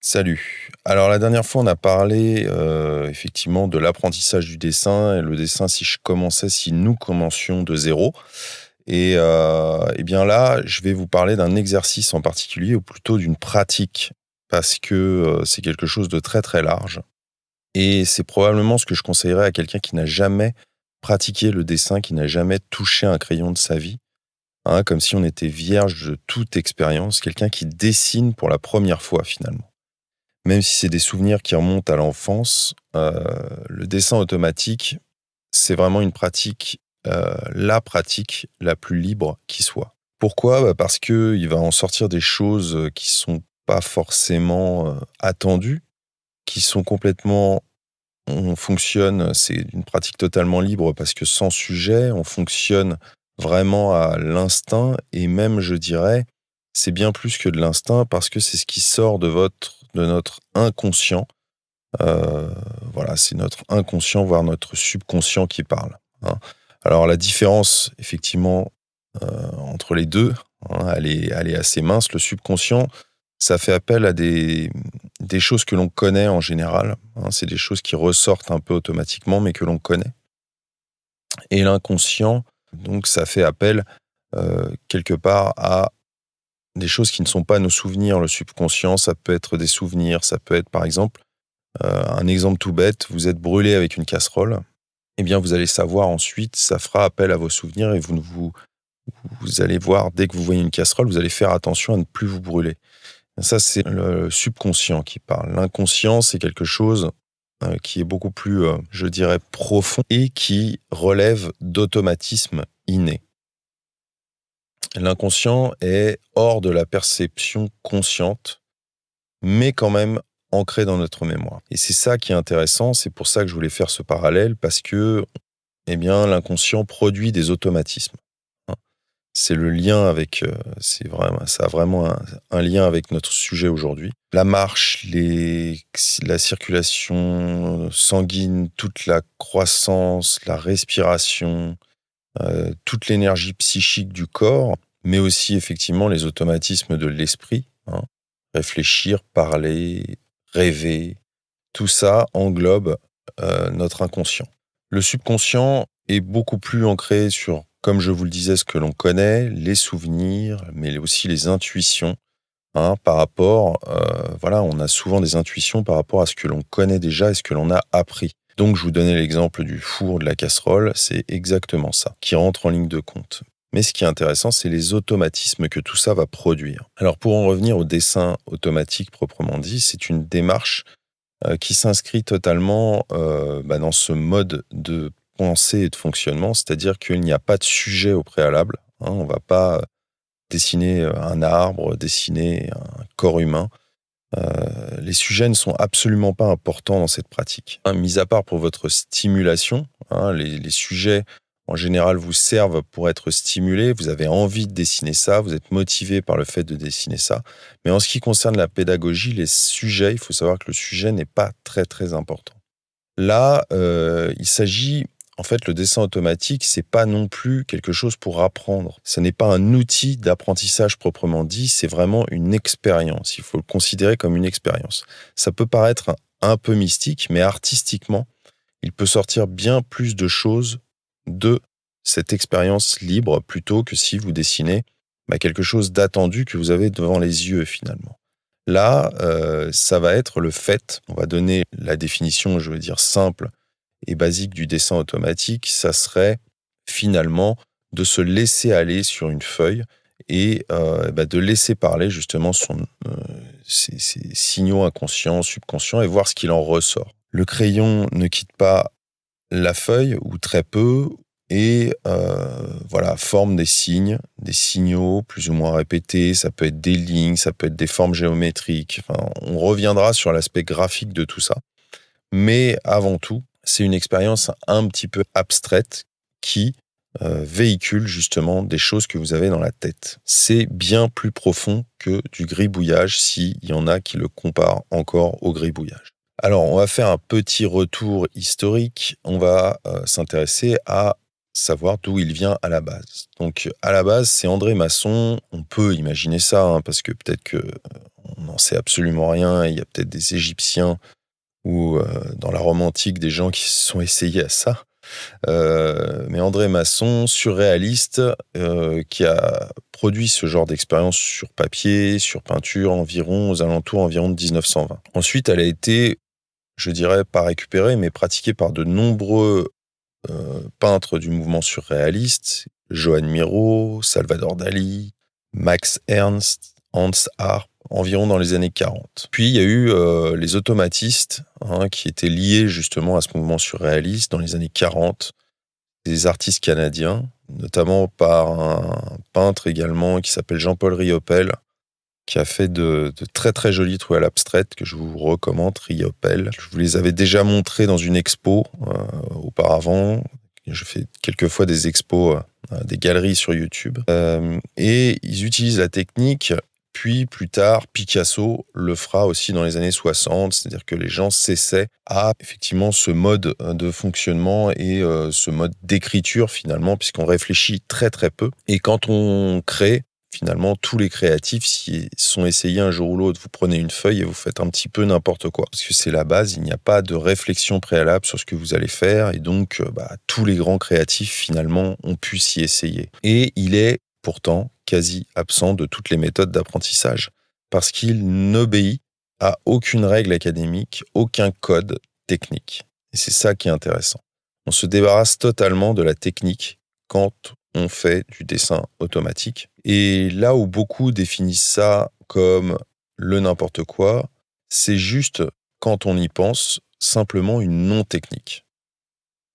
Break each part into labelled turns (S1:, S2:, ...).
S1: Salut. Alors la dernière fois, on a parlé effectivement de l'apprentissage du dessin et le dessin si nous commencions de zéro. Et bien là, je vais vous parler d'un exercice en particulier ou plutôt d'une pratique parce que c'est quelque chose de très très large. Et c'est probablement ce que je conseillerais à quelqu'un qui n'a jamais pratiqué le dessin, qui n'a jamais touché un crayon de sa vie, hein, comme si on était vierge de toute expérience, quelqu'un qui dessine pour la première fois finalement. Même si c'est des souvenirs qui remontent à l'enfance, le dessin automatique, c'est vraiment une pratique, la pratique la plus libre qui soit. Pourquoi? Parce qu'il va en sortir des choses, qui sont pas forcément, attendues, qui sont complètement on fonctionne, c'est une pratique totalement libre parce que sans sujet, on fonctionne vraiment à l'instinct et même je dirais, c'est bien plus que de l'instinct parce que c'est ce qui sort de notre inconscient. Heu, voilà, c'est notre inconscient, voire notre subconscient qui parle, hein. Alors la différence effectivement, entre les 2, hein, elle est assez mince. Le subconscient, ça fait appel à des choses que l'on connaît en général, hein. C'est des choses qui ressortent un peu automatiquement, mais que l'on connaît. Et l'inconscient, donc ça fait appel, quelque part à des choses qui ne sont pas nos souvenirs. Le subconscient, ça peut être des souvenirs, ça peut être par exemple, un exemple tout bête, vous êtes brûlé avec une casserole, eh bien vous allez savoir ensuite, ça fera appel à vos souvenirs et vous allez voir dès que vous voyez une casserole, vous allez faire attention à ne plus vous brûler. Ça, c'est le subconscient qui parle. L'inconscient, c'est quelque chose, qui est beaucoup plus, je dirais profond et qui relève d'automatismes innés. L'inconscient est hors de la perception consciente, mais quand même ancré dans notre mémoire. Et c'est ça qui est intéressant, c'est pour ça que je voulais faire ce parallèle parce que, eh bien, l'inconscient produit des automatismes, hein. C'est le lien avec, c'est vraiment ça a vraiment un lien avec notre sujet aujourd'hui. La marche, la circulation sanguine, toute la croissance, la respiration, toute l'énergie psychique du corps, mais aussi effectivement les automatismes de l'esprit, hein. Réfléchir, parler, rêver, tout ça englobe, notre inconscient. Le subconscient est beaucoup plus ancré sur, comme je vous le disais, ce que l'on connaît, les souvenirs, mais aussi les intuitions, hein, par rapport, voilà, on a souvent des intuitions par rapport à ce que l'on connaît déjà et ce que l'on a appris. Donc je vous donnais l'exemple du four, de la casserole, c'est exactement ça, qui rentre en ligne de compte. Mais ce qui est intéressant, c'est les automatismes que tout ça va produire. Alors pour en revenir au dessin automatique proprement dit, c'est une démarche qui s'inscrit totalement, dans ce mode de pensée et de fonctionnement. C'est-à-dire qu'il n'y a pas de sujet au préalable, hein. On va pas dessiner, un arbre, dessiner un corps humain. Les sujets ne sont absolument pas importants dans cette pratique, hein, mis à part pour votre stimulation, hein. Les sujets, en général, vous servent pour être stimulés. Vous avez envie de dessiner ça, vous êtes motivé par le fait de dessiner ça. Mais en ce qui concerne la pédagogie, les sujets, il faut savoir que le sujet n'est pas très, très important. Là, il s'agit en fait, le dessin automatique, c'est pas non plus quelque chose pour apprendre. Ce n'est pas un outil d'apprentissage proprement dit, c'est vraiment une expérience. Il faut le considérer comme une expérience. Ça peut paraître un peu mystique, mais artistiquement, il peut sortir bien plus de choses de cette expérience libre plutôt que si vous dessinez, quelque chose d'attendu que vous avez devant les yeux finalement. Là, ça va être le fait, on va donner la définition, je veux dire simple et basique du dessin automatique, ça serait finalement de se laisser aller sur une feuille et de laisser parler justement ses signaux inconscients, subconscients et voir ce qu'il en ressort. Le crayon ne quitte pas la feuille ou très peu et voilà, forme des signes, des signaux plus ou moins répétés. Ça peut être des lignes, ça peut être des formes géométriques. Enfin, on reviendra sur l'aspect graphique de tout ça. Mais avant tout, c'est une expérience un petit peu abstraite qui véhicule justement des choses que vous avez dans la tête. C'est bien plus profond que du gribouillage, s'il y en a qui le comparent encore au gribouillage. Alors, on va faire un petit retour historique. On va s'intéresser à savoir d'où il vient à la base. Donc, à la base, c'est André Masson. On peut imaginer ça, hein, parce que peut-être que on n'en sait absolument rien. Il y a peut-être des Égyptiens ou dans la Rome antique, des gens qui se sont essayés à ça. Mais André Masson, surréaliste, qui a produit ce genre d'expérience sur papier, sur peinture, aux alentours environ de 1920. Ensuite, elle a été, je dirais, pas récupérée, mais pratiquée par de nombreux peintres du mouvement surréaliste, Joan Miró, Salvador Dali, Max Ernst, Hans Arp, environ dans les années 40. Puis il y a eu les automatistes, hein, qui étaient liés justement à ce mouvement surréaliste dans les années 40, des artistes canadiens, notamment par un peintre également qui s'appelle Jean-Paul Riopel, qui a fait de très très jolies toiles abstraites que je vous recommande, Riopel. Je vous les avais déjà montrées dans une expo auparavant. Je fais quelquefois des expos, des galeries sur YouTube. Et ils utilisent la technique, puis plus tard, Picasso le fera aussi dans les années 60, c'est-à-dire que les gens s'essaient à effectivement ce mode de fonctionnement et ce mode d'écriture finalement, puisqu'on réfléchit très très peu. Et quand on crée, finalement, tous les créatifs s'y sont essayés un jour ou l'autre. Vous prenez une feuille et vous faites un petit peu n'importe quoi. Parce que c'est la base, il n'y a pas de réflexion préalable sur ce que vous allez faire. Et donc, tous les grands créatifs, finalement, ont pu s'y essayer. Et il est pourtant quasi absent de toutes les méthodes d'apprentissage. Parce qu'il n'obéit à aucune règle académique, aucun code technique. Et c'est ça qui est intéressant. On se débarrasse totalement de la technique quand on fait du dessin automatique. Et là où beaucoup définissent ça comme le n'importe quoi, c'est juste, quand on y pense, simplement une non-technique.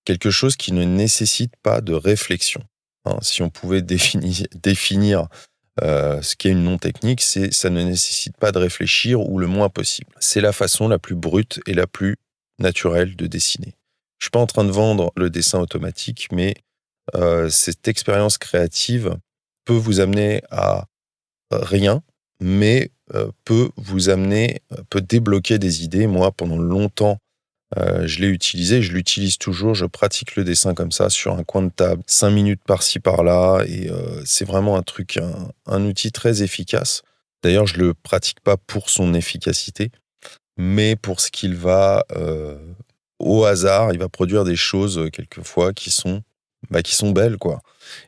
S1: Quelque chose qui ne nécessite pas de réflexion. Hein, si on pouvait définir ce qu'est une non-technique, c'est ça ne nécessite pas de réfléchir ou le moins possible. C'est la façon la plus brute et la plus naturelle de dessiner. Je suis pas en train de vendre le dessin automatique, mais cette expérience créative peut vous amener à rien, mais peut débloquer des idées. Moi, pendant longtemps, je l'ai utilisé, je l'utilise toujours, je pratique le dessin comme ça, sur un coin de table, 5 minutes par-ci par-là, et c'est vraiment un outil très efficace. D'ailleurs, je le pratique pas pour son efficacité, mais pour ce qu'il va, au hasard, il va produire des choses, quelquefois, qui sont belles, quoi.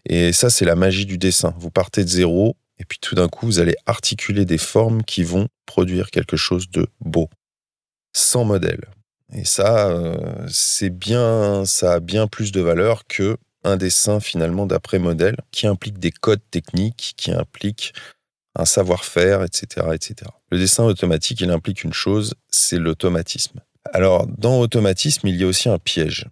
S1: Et ça, c'est la magie du dessin. Vous partez de zéro, et puis tout d'un coup, vous allez articuler des formes qui vont produire quelque chose de beau, sans modèle. Et ça, ça a bien plus de valeur que un dessin finalement d'après modèle, qui implique des codes techniques, qui implique un savoir-faire, etc., etc. Le dessin automatique, il implique une chose, c'est l'automatisme. Alors, dans automatisme, il y a aussi un piège.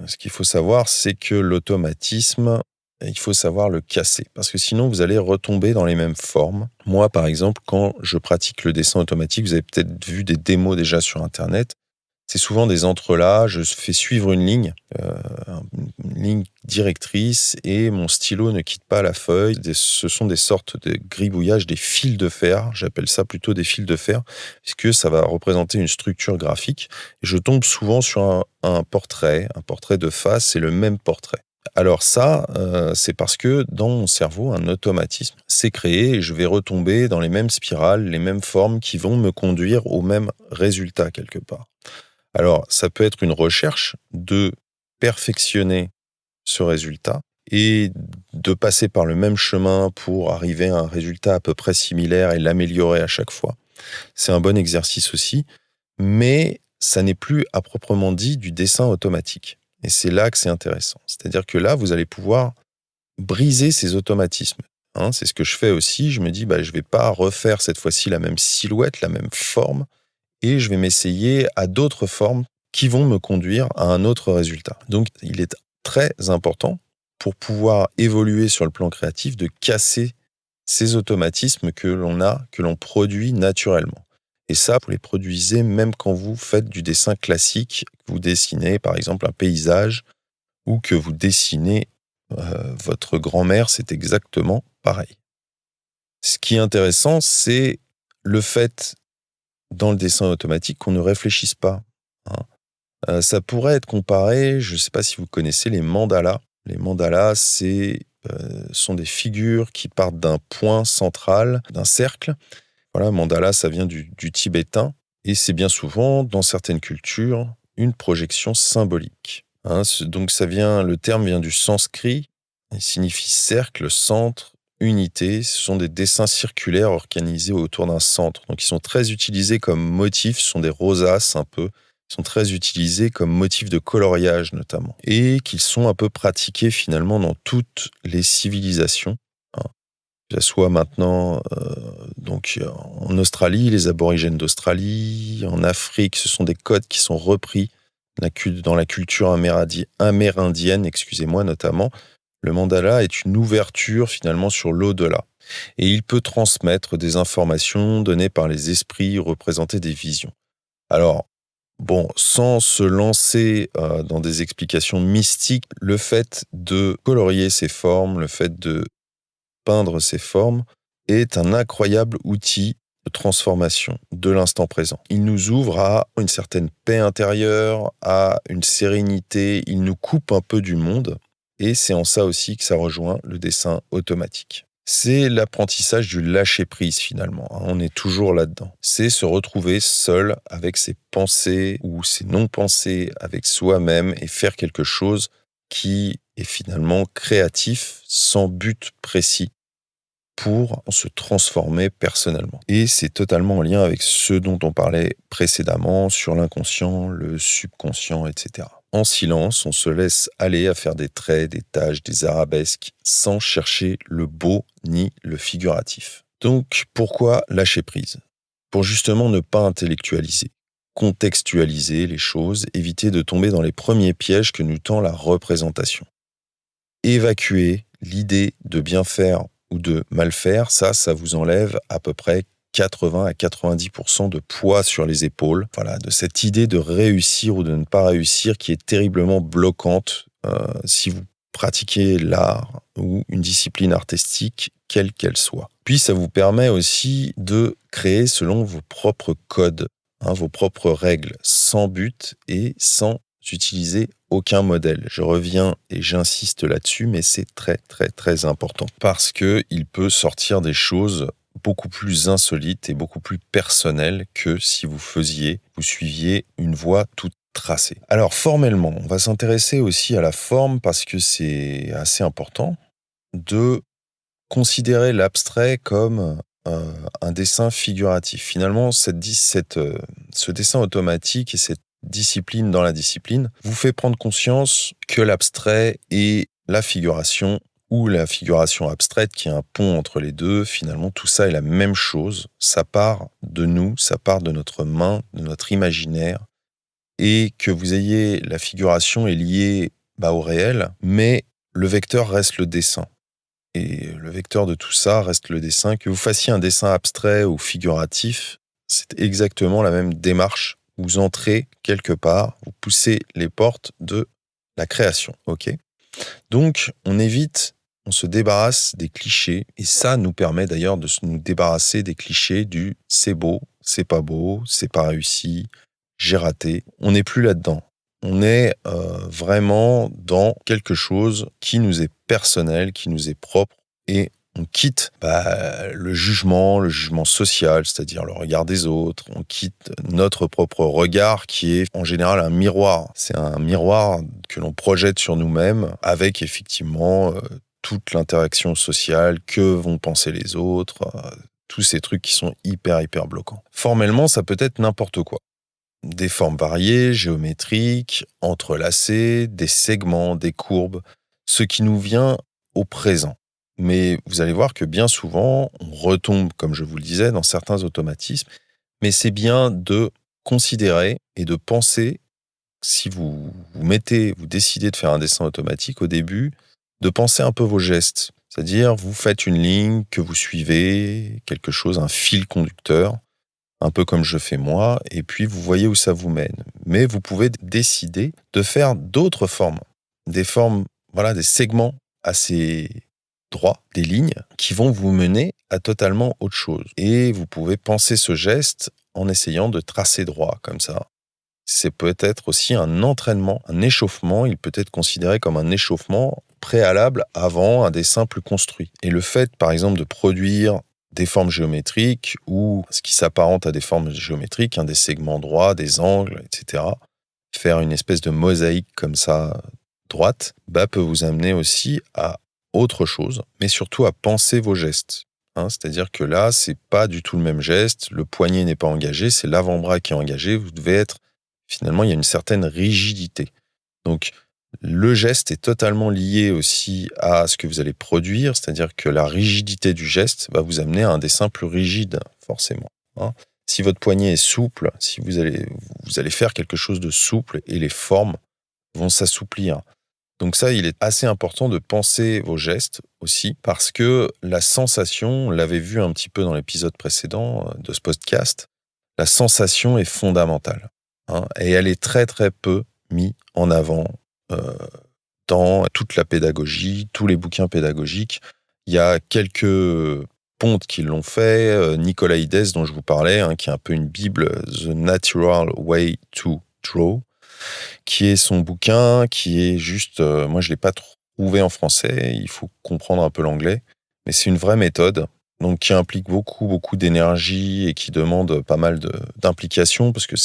S1: Ce qu'il faut savoir, c'est que l'automatisme, il faut savoir le casser, parce que sinon, vous allez retomber dans les mêmes formes. Moi, par exemple, quand je pratique le dessin automatique, vous avez peut-être vu des démos déjà sur Internet, c'est souvent des entrelacs, je fais suivre une ligne directrice, et mon stylo ne quitte pas la feuille. Ce sont des sortes de gribouillages, des fils de fer, j'appelle ça plutôt des fils de fer, puisque ça va représenter une structure graphique. Et je tombe souvent sur un portrait de face, c'est le même portrait. Alors ça, c'est parce que dans mon cerveau, un automatisme s'est créé et je vais retomber dans les mêmes spirales, les mêmes formes qui vont me conduire au même résultat quelque part. Alors, ça peut être une recherche de perfectionner ce résultat et de passer par le même chemin pour arriver à un résultat à peu près similaire et l'améliorer à chaque fois. C'est un bon exercice aussi, mais ça n'est plus à proprement dit du dessin automatique. Et c'est là que c'est intéressant. C'est-à-dire que là, vous allez pouvoir briser ces automatismes. Hein, c'est ce que je fais aussi. Je me dis, je vais pas refaire cette fois-ci la même silhouette, la même forme, et je vais m'essayer à d'autres formes qui vont me conduire à un autre résultat. Donc, il est très important, pour pouvoir évoluer sur le plan créatif, de casser ces automatismes que l'on produit naturellement. Et ça, vous les produisez même quand vous faites du dessin classique, vous dessinez par exemple un paysage, ou que vous dessinez votre grand-mère, c'est exactement pareil. Ce qui est intéressant, c'est le fait, dans le dessin automatique, qu'on ne réfléchisse pas. Hein. Ça pourrait être comparé, je ne sais pas si vous connaissez les mandalas. Les mandalas, sont des figures qui partent d'un point central, d'un cercle. Voilà, mandala, ça vient du tibétain, et c'est bien souvent, dans certaines cultures, une projection symbolique. Hein, donc le terme vient du sanskrit, il signifie cercle, centre, unité. Ce sont des dessins circulaires organisés autour d'un centre. Donc ils sont très utilisés comme motifs, ce sont des rosaces un peu, ils sont très utilisés comme motifs de coloriage notamment. Et qu'ils sont un peu pratiqués finalement dans toutes les civilisations. Hein. Que ce soit maintenant en Australie, les aborigènes d'Australie, en Afrique, ce sont des codes qui sont repris dans la culture amérindienne, excusez-moi notamment. Le mandala est une ouverture finalement sur l'au-delà. Et il peut transmettre des informations données par les esprits, représenter des visions. Alors, sans se lancer dans des explications mystiques, le fait de colorier ces formes, le fait de peindre ces formes est un incroyable outil de transformation de l'instant présent. Il nous ouvre à une certaine paix intérieure, à une sérénité, il nous coupe un peu du monde, et c'est en ça aussi que ça rejoint le dessin automatique. C'est l'apprentissage du lâcher-prise finalement, hein. On est toujours là-dedans. C'est se retrouver seul avec ses pensées ou ses non-pensées, avec soi-même, et faire quelque chose qui est finalement créatif, sans but précis, pour se transformer personnellement. Et c'est totalement en lien avec ce dont on parlait précédemment sur l'inconscient, le subconscient, etc. En silence, on se laisse aller à faire des traits, des taches, des arabesques, sans chercher le beau ni le figuratif. Donc, pourquoi lâcher prise ? Pour justement ne pas intellectualiser, contextualiser les choses, éviter de tomber dans les premiers pièges que nous tend la représentation. Évacuer l'idée de bien faire ou de mal faire, ça vous enlève à peu près 80 à 90% de poids sur les épaules. Voilà, de cette idée de réussir ou de ne pas réussir qui est terriblement bloquante si vous pratiquez l'art ou une discipline artistique, quelle qu'elle soit. Puis ça vous permet aussi de créer selon vos propres codes, vos propres règles, sans but et sans utiliser aucun modèle. Je reviens et j'insiste là-dessus, mais c'est très très très important parce que il peut sortir des choses beaucoup plus insolites et beaucoup plus personnelles que si vous suiviez une voie toute tracée. Alors formellement, on va s'intéresser aussi à la forme parce que c'est assez important de considérer l'abstrait comme un dessin figuratif. Finalement, ce dessin automatique et cette discipline dans la discipline vous fait prendre conscience que l'abstrait et la figuration, ou la figuration abstraite qui est un pont entre les deux, finalement tout ça est la même chose, ça part de nous, ça part de notre main, de notre imaginaire, et que vous ayez la figuration est liée au réel, mais le vecteur reste le dessin. Et le vecteur de tout ça reste le dessin. Que vous fassiez un dessin abstrait ou figuratif, c'est exactement la même démarche. Vous entrez quelque part, vous poussez les portes de la création. Ok ? Donc, on se débarrasse des clichés, et ça nous permet d'ailleurs de nous débarrasser des clichés du « c'est beau, c'est pas réussi, j'ai raté ». On n'est plus là-dedans. On est vraiment dans quelque chose qui nous est personnel, qui nous est propre, et on quitte le jugement social, c'est-à-dire le regard des autres. On quitte notre propre regard qui est en général un miroir. C'est un miroir que l'on projette sur nous-mêmes avec effectivement toute l'interaction sociale, que vont penser les autres, tous ces trucs qui sont hyper bloquants. Formellement, ça peut être n'importe quoi. Des formes variées, géométriques, entrelacées, des segments, des courbes, ce qui nous vient au présent. Mais vous allez voir que bien souvent, on retombe, comme je vous le disais, dans certains automatismes. Mais c'est bien de considérer et de penser, si vous décidez de faire un dessin automatique au début, de penser un peu vos gestes. C'est-à-dire, vous faites une ligne que vous suivez, quelque chose, un fil conducteur, un peu comme je fais moi, et puis vous voyez où ça vous mène. Mais vous pouvez décider de faire d'autres formes. Des formes, des segments assez droits, des lignes qui vont vous mener à totalement autre chose. Et vous pouvez penser ce geste en essayant de tracer droit, comme ça. C'est peut-être aussi un entraînement, un échauffement. Il peut être considéré comme un échauffement préalable avant un dessin plus construit. Et le fait, par exemple, de produire des formes géométriques ou ce qui s'apparente à des formes géométriques, des segments droits, des angles, etc., faire une espèce de mosaïque comme ça, droite, peut vous amener aussi à autre chose, mais surtout à penser vos gestes. C'est-à-dire que là, c'est pas du tout le même geste, le poignet n'est pas engagé, c'est l'avant-bras qui est engagé, vous devez être... Finalement, il y a une certaine rigidité. Donc, le geste est totalement lié aussi à ce que vous allez produire, c'est-à-dire que la rigidité du geste va vous amener à un dessin plus rigide, forcément. Si votre poignet est souple, si vous allez faire quelque chose de souple et les formes vont s'assouplir. Donc ça, il est assez important de penser vos gestes aussi, parce que la sensation, on l'avait vu un petit peu dans l'épisode précédent de ce podcast, la sensation est fondamentale. Et elle est très très peu mise en avant dans toute la pédagogie, tous les bouquins pédagogiques. Il y a quelques pontes qui l'ont fait, Nicolas Hides dont je vous parlais, qui est un peu une bible, The Natural Way to Draw, qui est son bouquin, qui est juste... moi, je ne l'ai pas trouvé en français, il faut comprendre un peu l'anglais, mais c'est une vraie méthode, donc qui implique beaucoup, beaucoup d'énergie et qui demande pas mal d'implication, parce que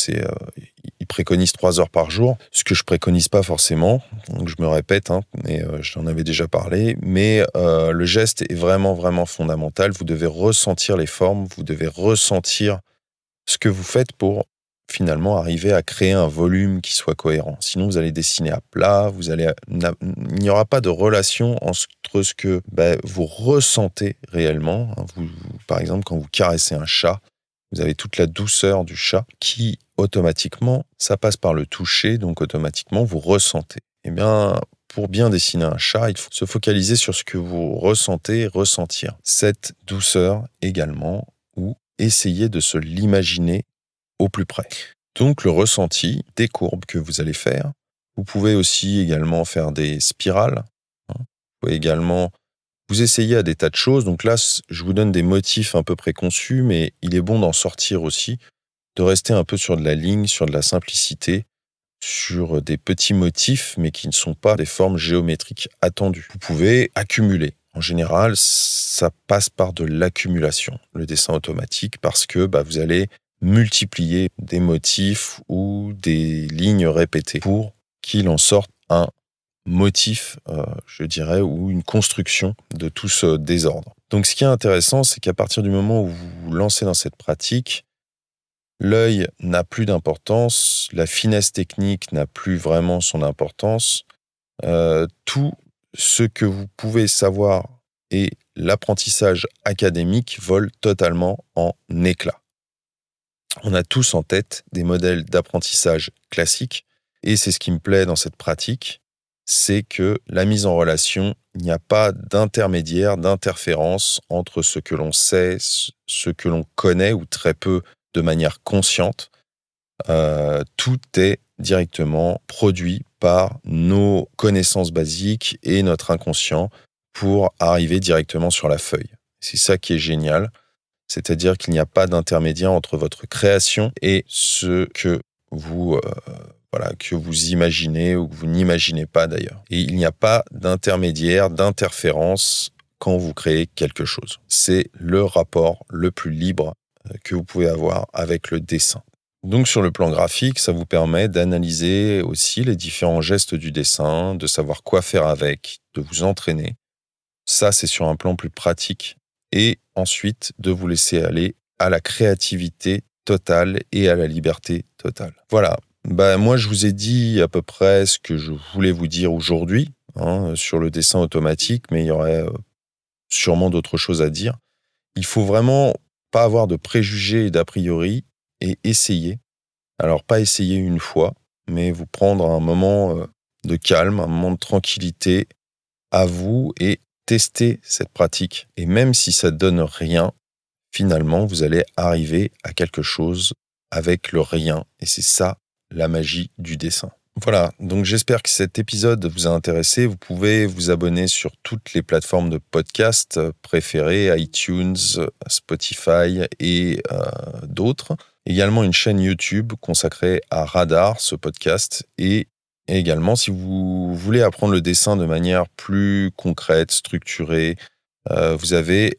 S1: il préconise 3 heures par jour, ce que je préconise pas forcément, donc je me répète, mais j'en avais déjà parlé, mais le geste est vraiment, vraiment fondamental. Vous devez ressentir les formes, vous devez ressentir ce que vous faites pour finalement arriver à créer un volume qui soit cohérent. Sinon, vous allez dessiner à plat, il n'y aura pas de relation entre ce que vous ressentez réellement. Par exemple, quand vous caressez un chat, vous avez toute la douceur du chat qui, automatiquement, ça passe par le toucher, donc automatiquement, vous ressentez. Eh bien, pour bien dessiner un chat, il faut se focaliser sur ce que vous ressentez, ressentir cette douceur également, ou essayer de se l'imaginer au plus près. Donc le ressenti des courbes que vous allez faire. Vous pouvez aussi également faire des spirales. Vous pouvez également vous essayer à des tas de choses. Donc là, je vous donne des motifs un peu préconçus, mais il est bon d'en sortir aussi, de rester un peu sur de la ligne, sur de la simplicité, sur des petits motifs, mais qui ne sont pas des formes géométriques attendues. Vous pouvez accumuler. En général, ça passe par de l'accumulation, le dessin automatique, parce que vous allez multiplier des motifs ou des lignes répétées pour qu'il en sorte un motif, je dirais, ou une construction de tout ce désordre. Donc ce qui est intéressant, c'est qu'à partir du moment où vous vous lancez dans cette pratique, l'œil n'a plus d'importance, la finesse technique n'a plus vraiment son importance, tout ce que vous pouvez savoir et l'apprentissage académique volent totalement en éclats. On a tous en tête des modèles d'apprentissage classiques, et c'est ce qui me plaît dans cette pratique, c'est que la mise en relation, il n'y a pas d'intermédiaire, d'interférence entre ce que l'on sait, ce que l'on connaît, ou très peu de manière consciente. Tout est directement produit par nos connaissances basiques et notre inconscient pour arriver directement sur la feuille. C'est ça qui est génial. C'est-à-dire qu'il n'y a pas d'intermédiaire entre votre création et ce que vous imaginez ou que vous n'imaginez pas d'ailleurs. Et il n'y a pas d'intermédiaire, d'interférence quand vous créez quelque chose. C'est le rapport le plus libre que vous pouvez avoir avec le dessin. Donc sur le plan graphique, ça vous permet d'analyser aussi les différents gestes du dessin, de savoir quoi faire avec, de vous entraîner. Ça, c'est sur un plan plus pratique. Et ensuite, de vous laisser aller à la créativité totale et à la liberté totale. Voilà. Moi, je vous ai dit à peu près ce que je voulais vous dire aujourd'hui sur le dessin automatique, mais il y aurait sûrement d'autres choses à dire. Il faut vraiment pas avoir de préjugés et d'a priori et essayer. Alors, pas essayer une fois, mais vous prendre un moment de calme, un moment de tranquillité à vous et tester cette pratique. Et même si ça ne donne rien, finalement, vous allez arriver à quelque chose avec le rien. Et c'est ça, la magie du dessin. Voilà, donc j'espère que cet épisode vous a intéressé. Vous pouvez vous abonner sur toutes les plateformes de podcast préférées, iTunes, Spotify et d'autres. Également une chaîne YouTube consacrée à Radar, ce podcast, et Et également, si vous voulez apprendre le dessin de manière plus concrète, structurée, vous avez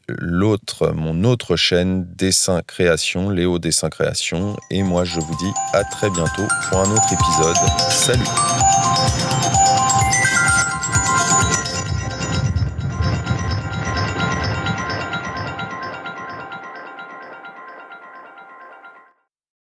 S1: mon autre chaîne Dessin Création, Léo Dessin Création. Et moi, je vous dis à très bientôt pour un autre épisode. Salut!